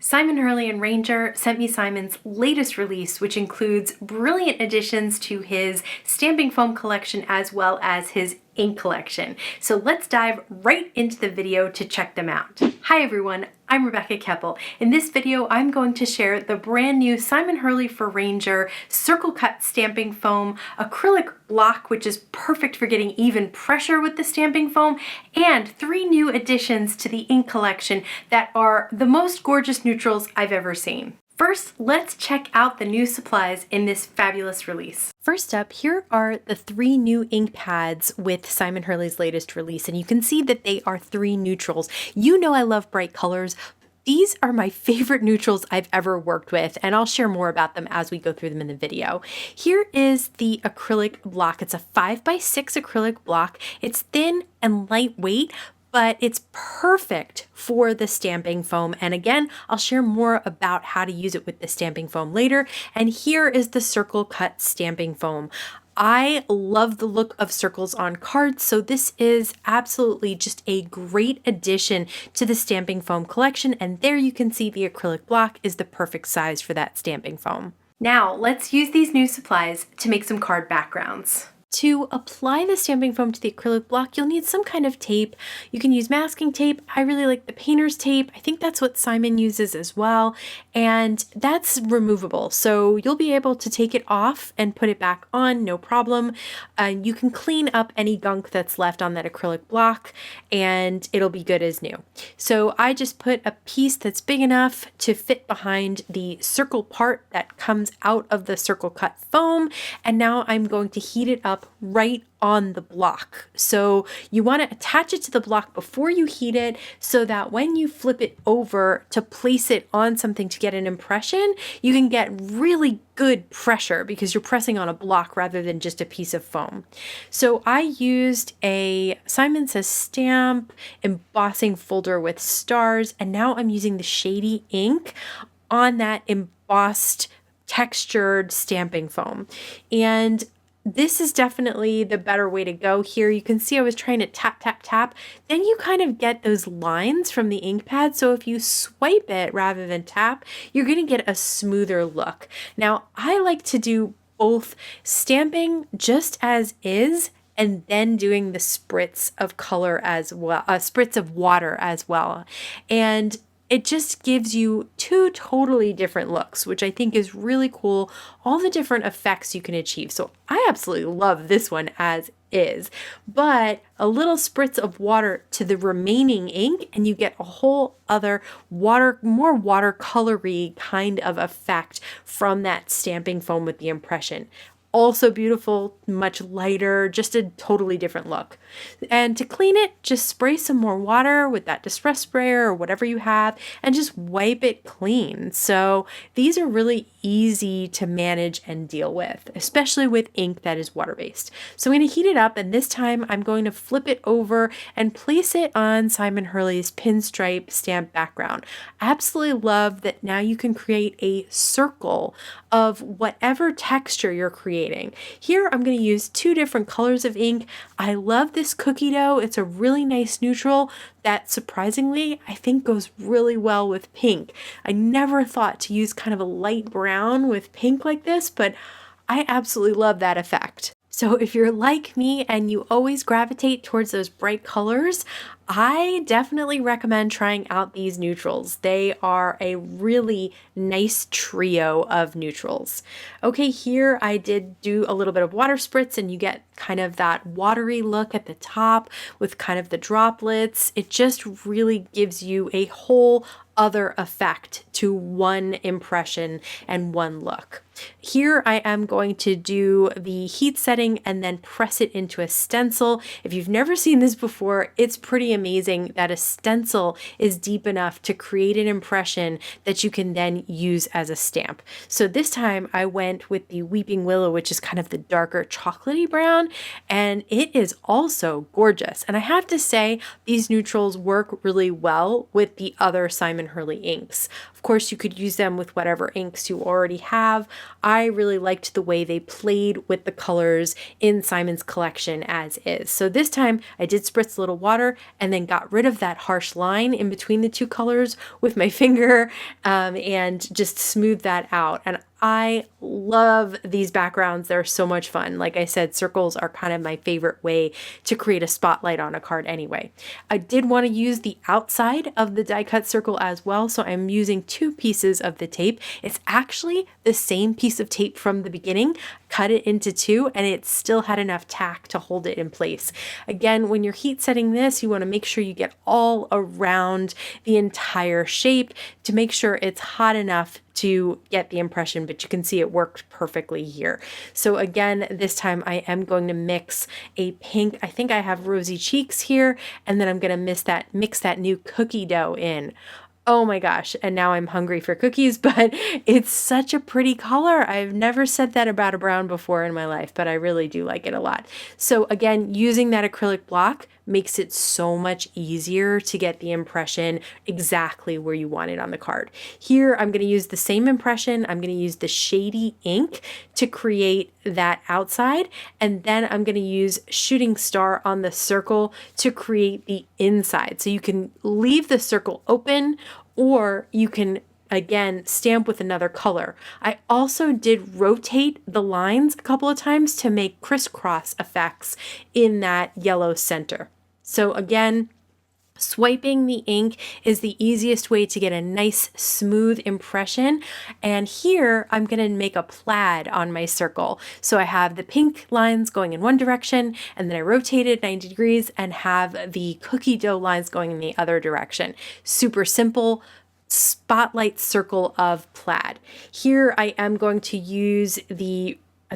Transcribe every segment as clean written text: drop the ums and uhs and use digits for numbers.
Simon Hurley and Ranger sent me Simon's latest release, which includes brilliant additions to his stamping foam collection as well as his ink collection. So let's dive right into the video to check them out. Hi everyone, I'm Rebecca Keppel. In this video, I'm going to share the brand new Simon Hurley for Ranger circle cut stamping foam, acrylic block, which is perfect for getting even pressure with the stamping foam, and 3 new additions to the ink collection that are the most gorgeous neutrals I've ever seen. First, let's check out the new supplies in this fabulous release. First up, here are the 3 new ink pads with Simon Hurley's latest release, and you can see that they are 3 neutrals. You know I love bright colors. These are my favorite neutrals I've ever worked with, and I'll share more about them as we go through them in the video. Here is the acrylic block. It's a 5x6 acrylic block. It's thin and lightweight, but it's perfect for the stamping foam. And again, I'll share more about how to use it with the stamping foam later. And here is the circle cut stamping foam. I love the look of circles on cards, so this is absolutely just a great addition to the stamping foam collection. And there you can see the acrylic block is the perfect size for that stamping foam. Now let's use these new supplies to make some card backgrounds. To apply the stamping foam to the acrylic block, you'll need some kind of tape. You can use masking tape. I really like the painter's tape. I think that's what Simon uses as well. And that's removable. So you'll be able to take it off and put it back on, no problem. You can clean up any gunk that's left on that acrylic block and it'll be good as new. So I just put a piece that's big enough to fit behind the circle part that comes out of the circle cut foam. And now I'm going to heat it up right on the block. So you want to attach it to the block before you heat it so that when you flip it over to place it on something to get an impression, you can get really good pressure because you're pressing on a block rather than just a piece of foam. So I used a Simon Says Stamp embossing folder with stars, and now I'm using the Shady ink on that embossed textured stamping foam. And this is definitely the better way to go here. You can see I was trying to tap, tap, tap. Then you kind of get those lines from the ink pad. So if you swipe it rather than tap, you're going to get a smoother look. Now, I like to do both stamping just as is and then doing the spritz of color as well, spritz of water as well. And it just gives you 2 totally different looks, which I think is really cool, all the different effects you can achieve. So I absolutely love this one as is, but a little spritz of water to the remaining ink and you get a whole other more watercolory kind of effect from that stamping foam with the impression. Also beautiful, much lighter, just a totally different look. And to clean it, just spray some more water with that distress sprayer or whatever you have and just wipe it clean. So these are really easy to manage and deal with, especially with ink that is water-based. So I'm going to heat it up, and this time I'm going to flip it over and place it on Simon Hurley's Pinstripe stamp background. I absolutely love that now you can create a circle of whatever texture you're creating. Here I'm going to use 2 different colors of ink. I love this cookie dough. It's a really nice neutral that surprisingly I think goes really well with pink. I never thought to use kind of a light brown with pink like this, but I absolutely love that effect. So if you're like me and you always gravitate towards those bright colors, I definitely recommend trying out these neutrals. They are a really nice trio of neutrals. Okay, here I did do a little bit of water spritz and you get kind of that watery look at the top with kind of the droplets. It just really gives you a whole other effect to one impression and one look. Here I am going to do the heat setting and then press it into a stencil. If you've never seen this before, it's pretty amazing that a stencil is deep enough to create an impression that you can then use as a stamp. So this time I went with the Weeping Willow, which is kind of the darker chocolatey brown, and it is also gorgeous. And I have to say, these neutrals work really well with the other Simon Hurley inks. Of course, you could use them with whatever inks you already have. I really liked the way they played with the colors in Simon's collection as is. So this time I did spritz a little water and then got rid of that harsh line in between the two colors with my finger, and just smooth that out. And I love these backgrounds. They're so much fun. Like I said, circles are kind of my favorite way to create a spotlight on a card anyway. I did want to use the outside of the die cut circle as well, so I'm using two pieces of the tape. It's actually the same piece of tape from the beginning. Cut it into two and it still had enough tack to hold it in place. Again, when you're heat setting this, you want to make sure you get all around the entire shape to make sure it's hot enough to get the impression, but you can see it worked perfectly here. So again, this time I am going to mix a pink, I think I have rosy cheeks here, and then I'm going to mix that new cookie dough in. Oh my gosh, and now I'm hungry for cookies, but it's such a pretty color. I've never said that about a brown before in my life, but I really do like it a lot. So again, using that acrylic block makes it so much easier to get the impression exactly where you want it on the card. Here, I'm going to use the same impression. I'm going to use the shady ink to create that outside, and then I'm going to use shooting star on the circle to create the inside. So you can leave the circle open, or you can again stamp with another color. I also did rotate the lines a couple of times to make crisscross effects in that yellow center. So again, swiping the ink is the easiest way to get a nice smooth impression. And here I'm going to make a plaid on my circle. So I have the pink lines going in one direction, and then I rotate it 90 degrees and have the cookie dough lines going in the other direction. Super simple spotlight circle of plaid. Here I am going to use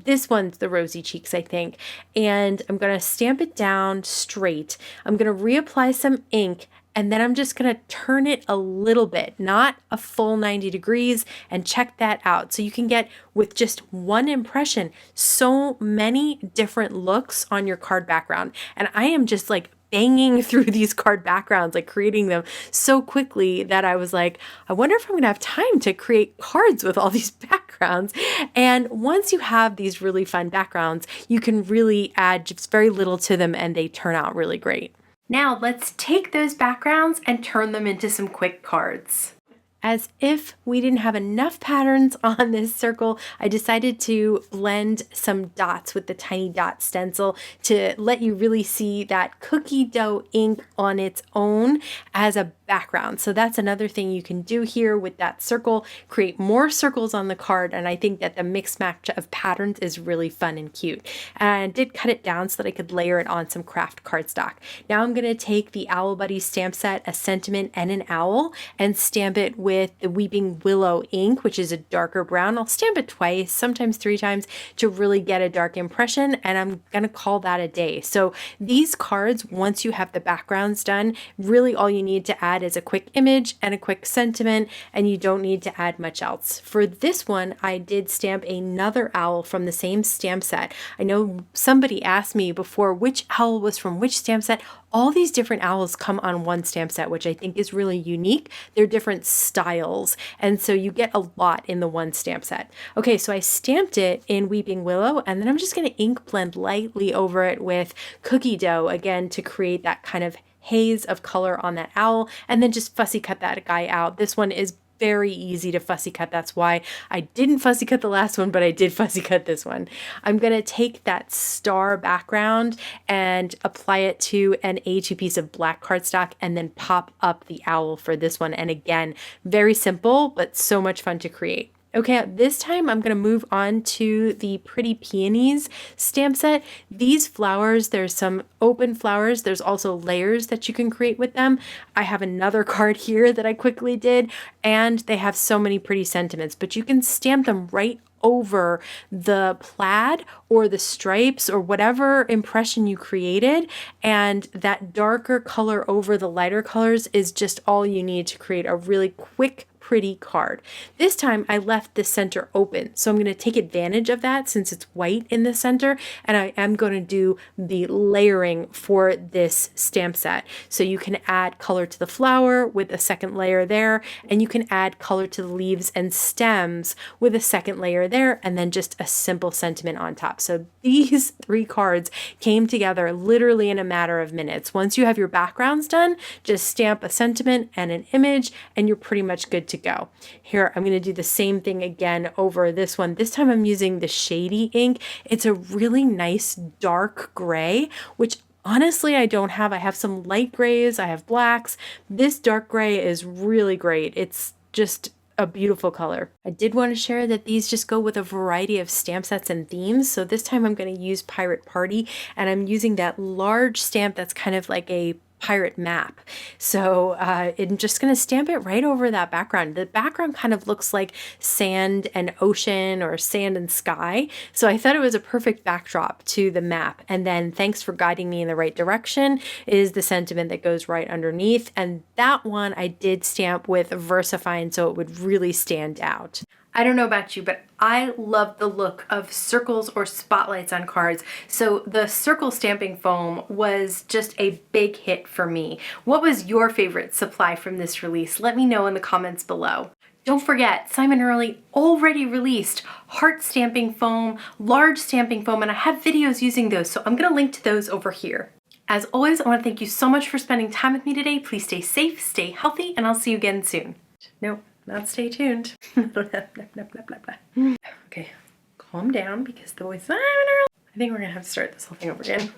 this one's the rosy cheeks, I think, and I'm going to stamp it down straight. I'm going to reapply some ink, and then I'm just going to turn it a little bit, not a full 90 degrees, and check that out. So you can get, with just one impression, so many different looks on your card background. And I am just like banging through these card backgrounds, like creating them so quickly that I was like, I wonder if I'm gonna have time to create cards with all these backgrounds. And once you have these really fun backgrounds, you can really add just very little to them and they turn out really great. Now let's take those backgrounds and turn them into some quick cards. As if we didn't have enough patterns on this circle, I decided to blend some dots with the tiny dot stencil to let you really see that cookie dough ink on its own as a background. So that's another thing you can do here with that circle, create more circles on the card, and I think that the mix match of patterns is really fun and cute. And I did cut it down so that I could layer it on some craft cardstock. Now I'm going to take the Owl Buddy stamp set, a sentiment and an owl, and stamp it with the Weeping Willow ink, which is a darker brown. I'll stamp it twice, sometimes 3 times, to really get a dark impression, and I'm going to call that a day. So these cards, once you have the backgrounds done, really all you need to add is a quick image and a quick sentiment, and you don't need to add much else. For this one, I did stamp another owl from the same stamp set. I know somebody asked me before which owl was from which stamp set. All these different owls come on one stamp set, which I think is really unique. They're different styles, and so you get a lot in the one stamp set. Okay, so I stamped it in Weeping Willow, and then I'm just going to ink blend lightly over it with cookie dough, again, to create that kind of haze of color on that owl, and then just fussy cut that guy out. This one is very easy to fussy cut. That's why I didn't fussy cut the last one, but I did fussy cut this one. I'm going to take that star background and apply it to an A2 piece of black cardstock and then pop up the owl for this one. And again, very simple, but so much fun to create. Okay, this time I'm going to move on to the Pretty Peonies stamp set. These flowers, there's some open flowers. There's also layers that you can create with them. I have another card here that I quickly did, and they have so many pretty sentiments, but you can stamp them right over the plaid or the stripes or whatever impression you created, and that darker color over the lighter colors is just all you need to create a really quick, pretty card. This time I left the center open, so I'm going to take advantage of that since it's white in the center, and I am going to do the layering for this stamp set. So you can add color to the flower with a second layer there, and you can add color to the leaves and stems with a second layer there, and then just a simple sentiment on top. So these 3 cards came together literally in a matter of minutes. Once you have your backgrounds done, just stamp a sentiment and an image and you're pretty much good to go. Here, I'm going to do the same thing again over this one. This time I'm using the Shady ink. It's a really nice dark gray, which honestly I don't have. I have some light grays, I have blacks. This dark gray is really great. It's just a beautiful color. I did want to share that these just go with a variety of stamp sets and themes. So this time I'm going to use Pirate Party, and I'm using that large stamp that's kind of like a pirate map. So I'm just going to stamp it right over that background. The background kind of looks like sand and ocean or sand and sky. So I thought it was a perfect backdrop to the map. And then thanks for guiding me in the right direction is the sentiment that goes right underneath. And that one I did stamp with VersaFine so it would really stand out. I don't know about you, but I love the look of circles or spotlights on cards. So the circle stamping foam was just a big hit for me. What was your favorite supply from this release? Let me know in the comments below. Don't forget, Simon Hurley already released heart stamping foam, large stamping foam, and I have videos using those, so I'm gonna link to those over here. As always, I wanna thank you so much for spending time with me today. Please stay safe, stay healthy, and I'll see you again soon. Nope. Not stay tuned. Okay, calm down because the voice. I think we're gonna have to start this whole thing over again.